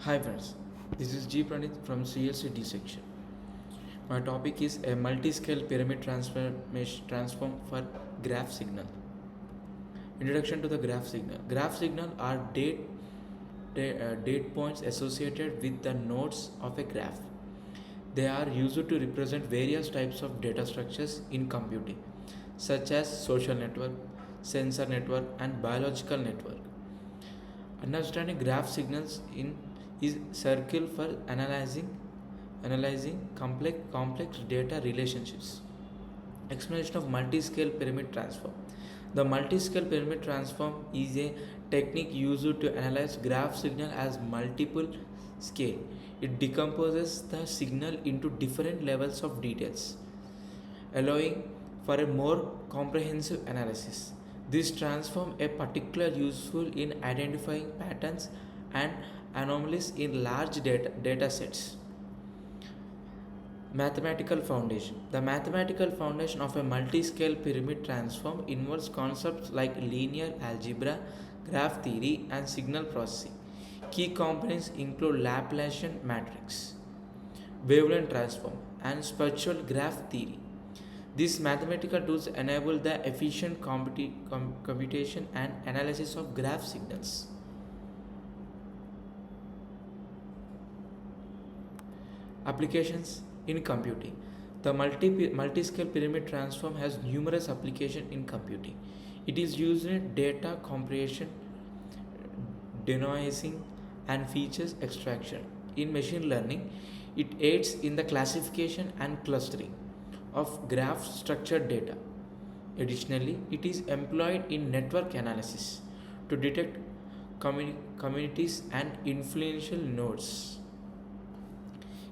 Hi friends, this is G Pranit from CSCD section. My topic is a multi-scale pyramid transform for graph signal. Introduction to the graph signal. Graph signal are date points associated with the nodes of a graph. They are used to represent various types of data structures in computing, such as social network, sensor network, and biological network. Understanding graph signals in is circle for analyzing complex data relationships. Explanation of multi-scale pyramid transform. The multi-scale pyramid transform is a technique used to analyze graph signal as multiple scale. It decomposes the signal into different levels of details, allowing for a more comprehensive analysis. This transform a particular useful in identifying patterns and anomalies in large data sets. Mathematical foundation. The mathematical foundation of a multi-scale pyramid transform involves concepts like linear algebra, graph theory, and signal processing. Key components include Laplacian matrix, wavelength transform, and spatial graph theory. These mathematical tools enable the efficient computation and analysis of graph signals. Applications in computing. The multi-scale pyramid transform has numerous applications in computing. It is used in data compression, denoising, and features extraction. In machine learning, it aids in the classification and clustering of graph structured data. Additionally, it is employed in network analysis to detect communities and influential nodes.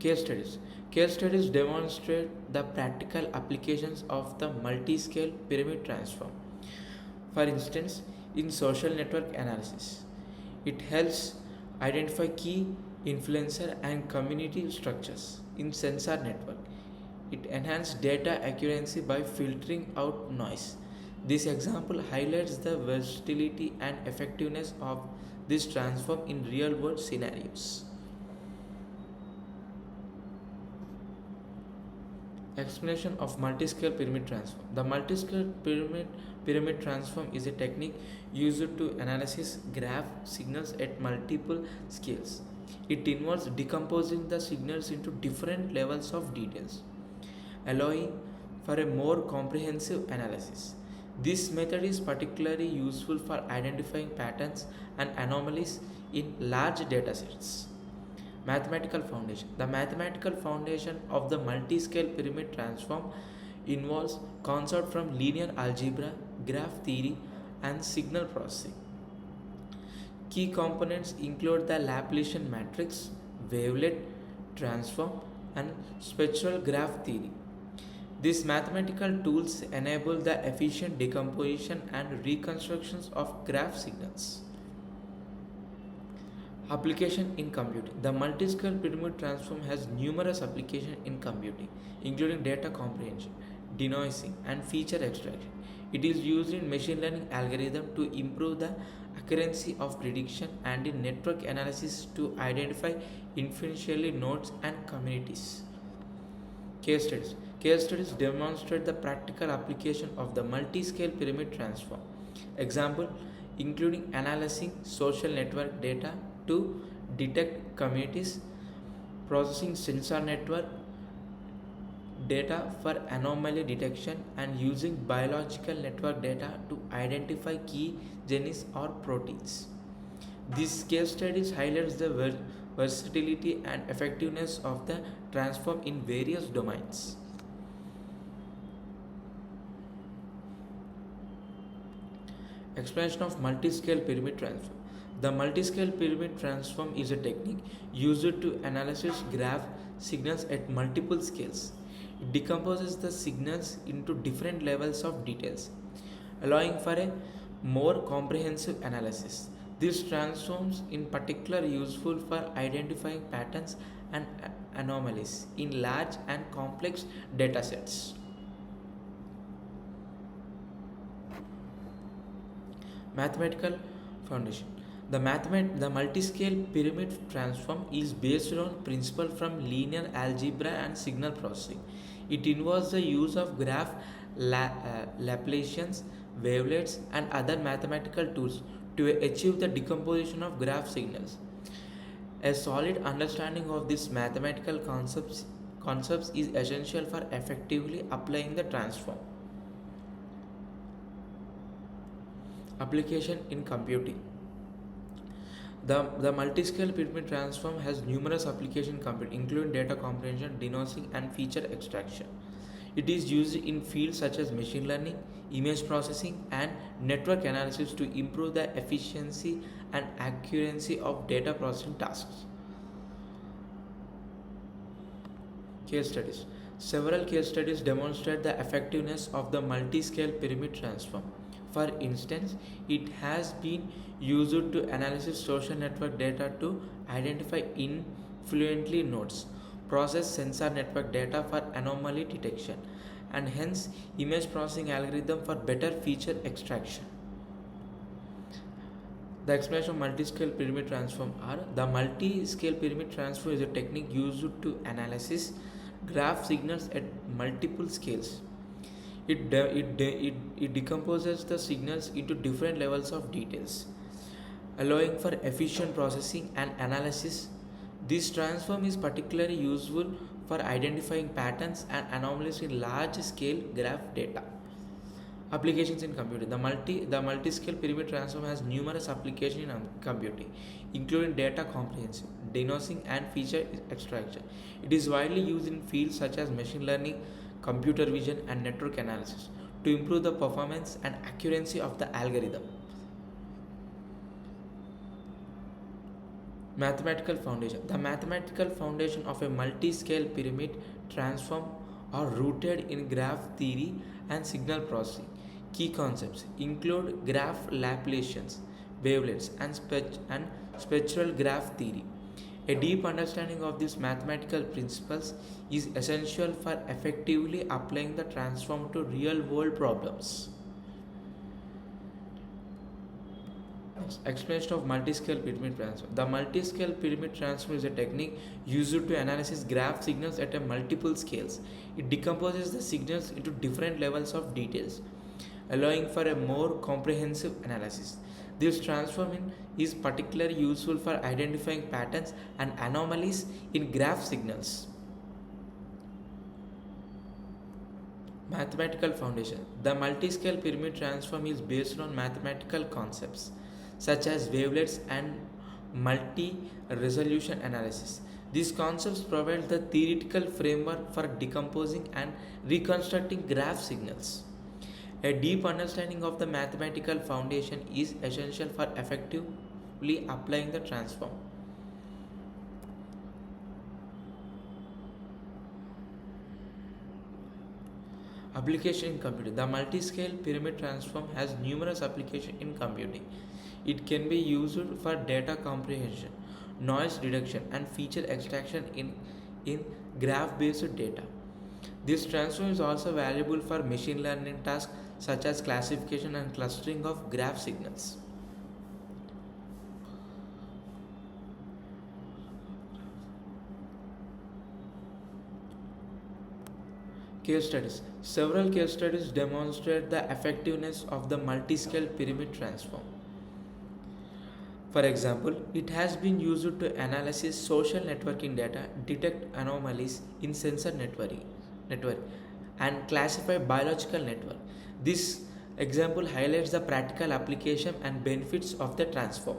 Case studies. Case studies demonstrate the practical applications of the multi-scale pyramid transform. For instance, in social network analysis, it helps identify key influencer and community structures. In sensor network, it enhances data accuracy by filtering out noise. This example highlights the versatility and effectiveness of this transform in real world scenarios. Explanation of multi-scale pyramid transform. The multi-scale pyramid transform is a technique used to analyze graph signals at multiple scales. It involves decomposing the signals into different levels of details, allowing for a more comprehensive analysis. This method is particularly useful for identifying patterns and anomalies in large datasets. Mathematical foundation. The mathematical foundation of the multi-scale pyramid transform involves concepts from linear algebra, graph theory, and signal processing. Key components include the Laplacian matrix, wavelet transform, and spectral graph theory. These mathematical tools enable the efficient decomposition and reconstructions of graph signals. Application in computing. The multi-scale pyramid transform has numerous applications in computing, including data comprehension, denoising, and feature extraction. It is used in machine learning algorithm to improve the accuracy of prediction and in network analysis to identify influential nodes and communities. Case studies. Case studies demonstrate the practical application of the multi-scale pyramid transform. Example including analyzing social network data to detect communities, processing sensor network data for anomaly detection, and using biological network data to identify key genes or proteins. This case studies highlights the versatility and effectiveness of the transform in various domains. Explanation of multi-scale pyramid transform. The multi-scale pyramid transform is a technique used to analyze graph signals at multiple scales. It decomposes the signals into different levels of details, allowing for a more comprehensive analysis. This transforms in particular useful for identifying patterns and anomalies in large and complex datasets. Mathematical foundation. The multiscale pyramid transform is based on principle from linear algebra and signal processing. It involves the use of Laplacians, wavelets, and other mathematical tools to achieve the decomposition of graph signals. A solid understanding of these mathematical concepts is essential for effectively applying the transform. Application in computing. The multiscale pyramid transform has numerous applications in computing, including data comprehension, denoising, and feature extraction. It is used in fields such as machine learning, image processing, and network analysis to improve the efficiency and accuracy of data processing tasks. Case studies. Several case studies demonstrate the effectiveness of the multiscale pyramid transform. For instance, it has been used to analyze social network data to identify influently nodes, process sensor network data for anomaly detection, and hence image processing algorithm for better feature extraction. The explanation of multiscale pyramid transform are: the multiscale pyramid transform is a technique used to analyze graph signals at multiple scales. It decomposes the signals into different levels of details, allowing for efficient processing and analysis. This transform is particularly useful for identifying patterns and anomalies in large scale graph data. Applications in computing. The multiscale pyramid transform has numerous applications in computing, including data comprehension, denoising, and feature extraction. It is widely used in fields such as machine learning, computer vision, and network analysis to improve the performance and accuracy of the algorithm. Mathematical foundation. The mathematical foundation of a multi-scale pyramid transform are rooted in graph theory and signal processing. Key concepts include graph Laplacians, wavelets, and spectral graph theory. A deep understanding of these mathematical principles is essential for effectively applying the transform to real-world problems. Explanation of multiscale pyramid transform. The multiscale pyramid transform is a technique used to analyze graph signals at a multiple scales. It decomposes the signals into different levels of details, allowing for a more comprehensive analysis. This transforming is particularly useful for identifying patterns and anomalies in graph signals. Mathematical foundation. The multiscale pyramid transform is based on mathematical concepts such as wavelets and multi-resolution analysis. These concepts provide the theoretical framework for decomposing and reconstructing graph signals. A deep understanding of the mathematical foundation is essential for effectively applying the transform. Application in computing. The multiscale pyramid transform has numerous applications in computing. It can be used for data comprehension, noise reduction, and feature extraction in graph-based data. This transform is also valuable for machine learning tasks such as classification and clustering of graph signals. Case studies. Several case studies demonstrate the effectiveness of the multiscale pyramid transform. For example, it has been used to analyze social networking data, detect anomalies in sensor network and classify biological network. This example highlights the practical application and benefits of the transform.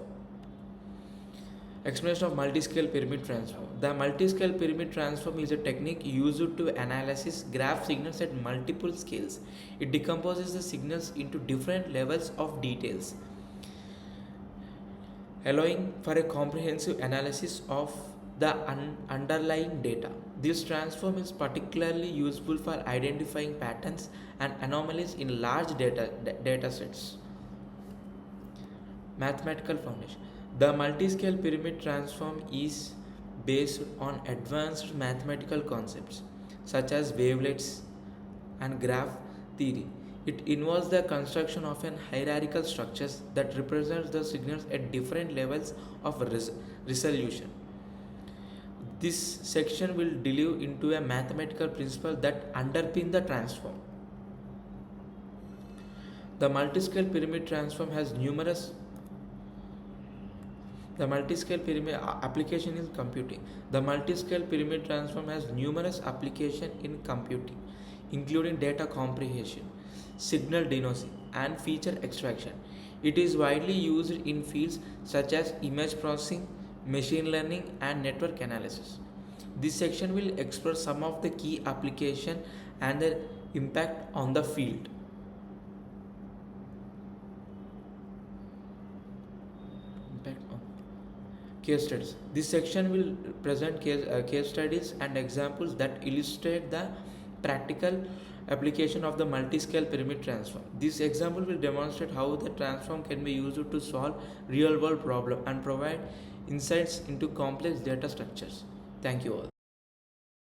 Explanation of multiscale pyramid transform. The multiscale pyramid transform is a technique used to analyze graph signals at multiple scales. It decomposes the signals into different levels of details, allowing for a comprehensive analysis of the underlying data. This transform is particularly useful for identifying patterns and anomalies in large data sets. Mathematical foundation. The multiscale pyramid transform is based on advanced mathematical concepts such as wavelets and graph theory. It involves the construction of an hierarchical structures that represents the signals at different levels of resolution. This section will delve into a mathematical principle that underpin the transform. The multiscale pyramid transform has numerous the multiscale pyramid application in computing. The multiscale pyramid transform has numerous application in computing, including data comprehension, signal denoising, and feature extraction. It is widely used in fields such as image processing, machine learning, and network analysis. This section will explore some of the key application and their impact on the field. Impact on case studies. This section will present case studies and examples that illustrate the practical application of the multiscale pyramid transform. This example will demonstrate how the transform can be used to solve real world problem and provide insights into complex data structures. Thank you all.